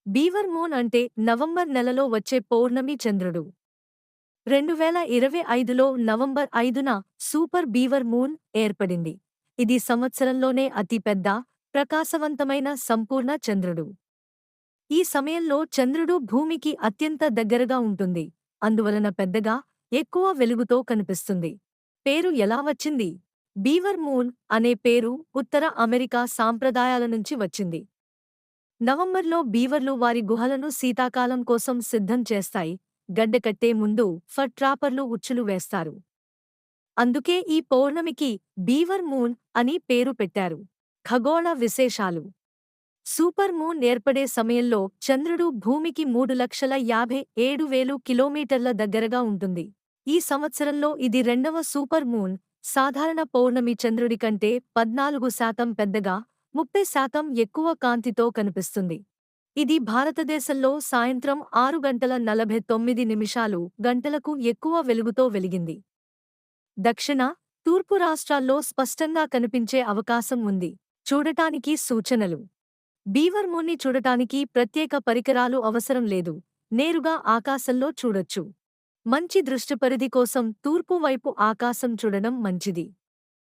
Beaver moon అంటే November నెలలో వచ్చే పౌర్ణమి చంద్రుడు. 2025లో నవంబర్ 5న సూపర్ బీవర్ మూన్ ఏర్పడింది. ఇది సంవత్సరంలోనే అతిపెద్ద, ప్రకాశవంతమైన సంపూర్ణ చంద్రుడు. ఈ సమయంలో చంద్రుడు భూమికి అత్యంత దగ్గరగా ఉంటుంది. అందువలన పెద్దగా, ఎక్కువ వెలుగుతో కనిపిస్తుంది. పేరు ఎలా వచ్చింది? బీవర్ మూన్ అనే పేరు ఉత్తర అమెరికా సాంప్రదాయాల నుంచి వచ్చింది. నవంబర్లో బీవర్లు వారి గుహలను శీతాకాలం కోసం సిద్ధం చేస్తాయి. గడ్డకట్టే ముందు ఫర్ ట్రాపర్లు ఉచ్చులు వేస్తారు. అందుకే ఈ పౌర్ణమికి బీవర్ మూన్ అని పేరు పెట్టారు. ఖగోళ విశేషాలు. సూపర్ మూన్ ఏర్పడే సమయంలో చంద్రుడు భూమికి 3,57,000 కిలోమీటర్ల దగ్గరగా ఉంటుంది. ఈ సంవత్సరంలో ఇది రెండవ సూపర్ మూన్. సాధారణ పౌర్ణమి చంద్రుడి కంటే 14% పెద్దగా, 30% ఎక్కువ కాంతితో కనిపిస్తుంది. ఇది భారతదేశంలో సాయంత్రం 6:49 గంటలకు ఎక్కువ వెలుగుతో వెలిగింది. దక్షిణ, తూర్పు రాష్ట్రాల్లో స్పష్టంగా కనిపించే అవకాశం ఉంది. చూడటానికి సూచనలు. బీవర్ మూన్ని చూడటానికి ప్రత్యేక పరికరాలు అవసరం లేదు. నేరుగా ఆకాశంలో చూడొచ్చు. మంచి దృష్టిపరిధి కోసం తూర్పు వైపు ఆకాశం చూడడం మంచిది.